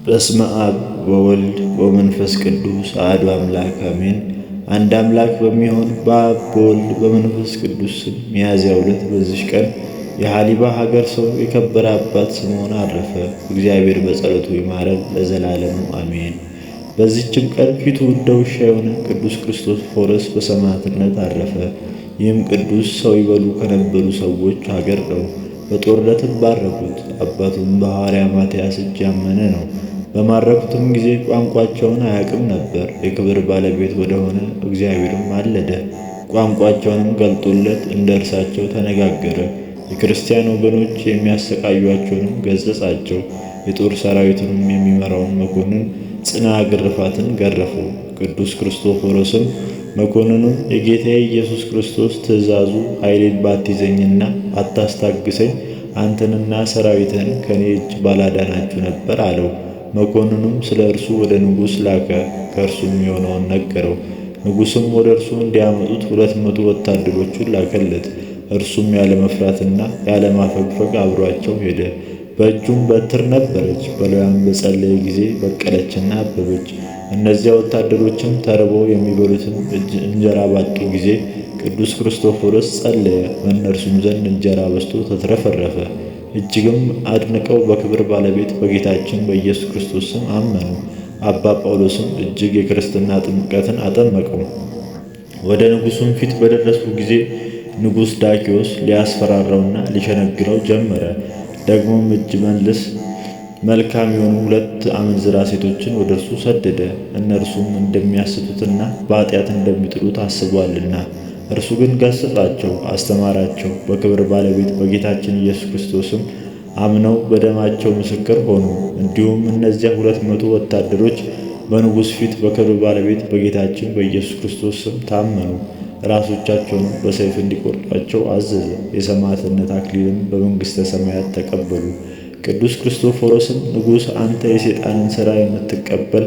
በስመ አብ ወወልድ ወመንፈስ ቅዱስ አሐዱ አምላክ አሜን። አንድ አምላክ በሚሆን በአብ በወልድ በመንፈስ ቅዱስ ስም ሚያዝያ 2 በዚች ቀን የሐሊባ ሀገር ሰው የከበረ አባት ስምዖን አረፈ። እግዚአብሔር በጸሎቱ ይማረን ለዘላለሙ አሜን። በዚችም ቀን ፊቱ እንደ ውሻ የሆነ ቅዱስ ክርስቶፎሮስ በሰማዕትነት አረፈ። ይህም ቅዱስ ሰው ይበሉ ከነበሩ ሰዎች ሀገር ነው። በጦርነትም ባረኩት። አባቱም በሐዋርያ ማትያስ እጅ ያመነ ነው። በማረኩትም ጊዜ ቋንቋቸውን አያውቅም ነበር። የክብር ባለቤት ወደሆነ እግዚአብሔርም ማለደ። ቋንቋቸውንም ገልጦለት እንደ እርሳቸው ተነጋገረ። የክርስቲያን ወገኖች የሚያሰቃዩአቸውንም ገሠጻቸው። የጦር ሰራዊቱንም የሚመራውን መኮንን ጽና ግርፋትን ገረፈው። ቅዱስ ክርስቶፎሮስም መኮንኑን የጌታዬ ኢየሱስ ክርስቶስ ትእዛዙ ኃይሌን ባትይዘኝና ባታስታግሰኝ አንተንና ሰራዊትህን ከእኔ እጅ ባላዳናችሁ ነበር አለው። መኮንኑም ስለ እርሱ ወደ ንጉሥ ላከ። ከእርሱም የሆነውን ነገረው። ንጉሥም ወደ እርሱ እንዲያመጡት 200 ወታደሮቹን ላከለት። እርሱም ያለ መፍራትና ያለ ማፈግፈግ አብሮአቸው ሄደ። በእጁም በትር ነበረች። በላዩም በጸለየ ጊዜ በቀለችና አበበች። እነዚያ ወታደሮችም ተርበው የሚበሉትን እንጀራ ባጡ ጊዜ ቅዱስ ክርስቶፎሮስ ጸለየ። በእነርሱም ዘንድ እንጀራ በዝቶ ተትረፈረፈ። እጅግም አድንቀው በክብር ባለቤት በጌታችን በኢየሱስ ክርስቶስ ስም አመኑ። አባ ጳውሎስም እጅግ የክርስትና ጥምቀትን አጠመቀው። ወደ ንጉሡም ፊት በደረሱ ጊዜ ንጉሥ ዳክዮስ ሊያስፈራራውና ሊሸነግለው ጀመረ። ደግሞም እጅ መልስ መልካም የሆኑ 2 አመንዝራ ሴቶችን ወደ እርሱ ሰደደ። እነርሱም እንደሚያስቱትና በኃጢአት እንደሚጥሉት አስቧልና። እርሱ ግን ገሠጻቸው፣ አስተማራቸው። በክብር ባለቤት በጌታችን ኢየሱስ ክርስቶስም አምነው በደማቸው ምስክር ሆኑ። እንዲሁም እነዚያ 200 ወታደሮች በንጉሥ ፊት በክብር ባለቤት በጌታችን በኢየሱስ ክርስቶስ ስም ታመኑ። ራሶቻቸውንም በሰይፍ እንዲቆርጧቸው አዘዘ። የሰማዕትነት አክሊልን በመንግሥተ ሰማያት ተቀበሉ። ቅዱስ ክርስቶፎሮስም ንጉሥ አንተ የሰይጣንን ሥራ የምትቀበል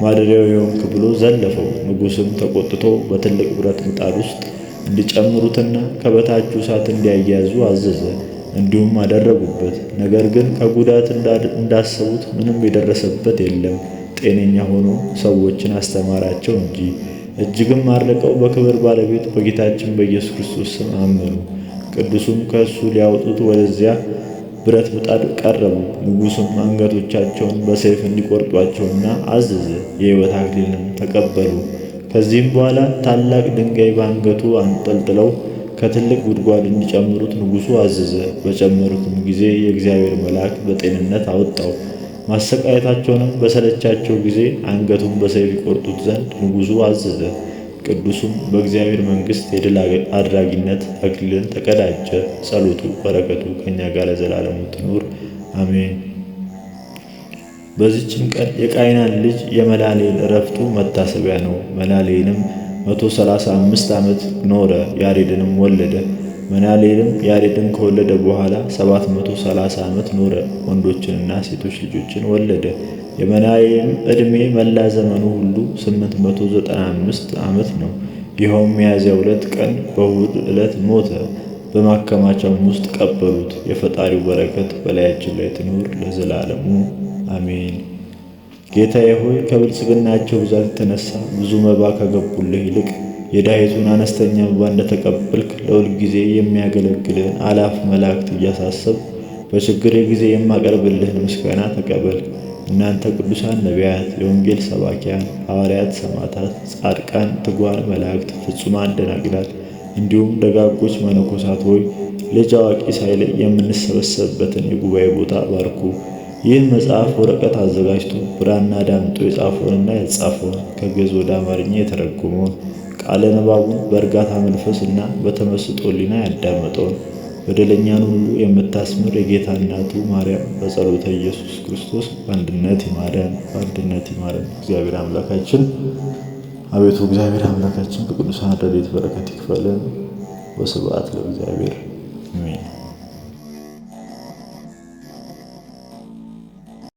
ማደሪያው የሆንክ ብሎ ዘለፈው። ንጉሥም ተቆጥቶ በትልቅ ብረት ምጣድ ውስጥ እንዲጨምሩትና ከበታቹ እሳት እንዲያያዙ አዘዘ። እንዲሁም አደረጉበት። ነገር ግን ከጉዳት እንዳሰቡት ምንም የደረሰበት የለም። ጤነኛ ሆኖ ሰዎችን አስተማራቸው እንጂ። እጅግም አርቀው በክብር ባለቤት በጌታችን በኢየሱስ ክርስቶስ ስም አመኑ። ቅዱሱም ከእሱ ሊያወጡት ወደዚያ ብረት ምጣድ ቀረቡ። ንጉሡም አንገቶቻቸውን በሰይፍ እንዲቆርጧቸውና አዘዘ። የሕይወት አክሊልንም ተቀበሉ። ከዚህም በኋላ ታላቅ ድንጋይ በአንገቱ አንጠልጥለው ከትልቅ ጉድጓድ እንዲጨምሩት ንጉሡ አዘዘ። በጨመሩትም ጊዜ የእግዚአብሔር መልአክ በጤንነት አወጣው። ማሰቃየታቸውንም በሰለቻቸው ጊዜ አንገቱን በሰይፍ ይቆርጡት ዘንድ ንጉሡ አዘዘ። ቅዱሱም በእግዚአብሔር መንግሥት የድል አድራጊነት አክሊልን ተቀዳጀ። ጸሎቱ በረከቱ ከእኛ ጋር ለዘላለሙ ትኑር አሜን። በዚችም ቀን የቃይናን ልጅ የመላልኤል ዕረፍቱ መታሰቢያ ነው። መላልኤልም 135 ዓመት ኖረ፣ ያሬድንም ወለደ። መላልኤልም ያሬድን ከወለደ በኋላ 730 ዓመት ኖረ፣ ወንዶችንና ሴቶች ልጆችን ወለደ። የመላልኤልም ዕድሜ መላ ዘመኑ ሁሉ 895 ዓመት ነው። ይኸውም ሚያዝያ 2 ቀን በእሁድ ዕለት ሞተ። በማከማቻም ውስጥ ቀበሩት። የፈጣሪው በረከት በላያችን ላይ ትኑር ለዘላለሙ አሜን። ጌታዬ ሆይ ከብልጽግናቸው ብዛት የተነሳ ብዙ መባ ከገቡልህ ይልቅ የድሃይቱን አነስተኛ መባ እንደተቀበልክ ለሁል ጊዜ የሚያገለግልህን አላፍ መላእክት እያሳሰብ በችግሬ ጊዜ የማቀርብልህን ምስጋና ተቀበል። እናንተ ቅዱሳን ነቢያት፣ የወንጌል ሰባኪያን ሐዋርያት፣ ሰማዕታት፣ ጻድቃን፣ ትጉሃን መላእክት፣ ፍጹማን ደናግላል እንዲሁም ደጋጎች መነኮሳት ሆይ ልጅ አዋቂ ሳይለይ የምንሰበሰብበትን የጉባኤ ቦታ ባርኩ። ይህን መጽሐፍ ወረቀት አዘጋጅቶ ብራና ዳምጦ የጻፈውንና ያጻፈውን ከግዕዝ ወደ አማርኛ የተረጎመውን ቃለ ንባቡን በእርጋታ መንፈስና በተመስጦ ሕሊና ያዳመጠውን በደለኛን ሁሉ የምታስምር የጌታ እናቱ ማርያም በጸሎተ ኢየሱስ ክርስቶስ በአንድነት ይማረን፣ በአንድነት ይማረን። እግዚአብሔር አምላካችን አቤቱ እግዚአብሔር አምላካችን በቅዱሳን ረድኤት በረከት ይክፈለን። ወስብሐት ለእግዚአብሔር አሜን።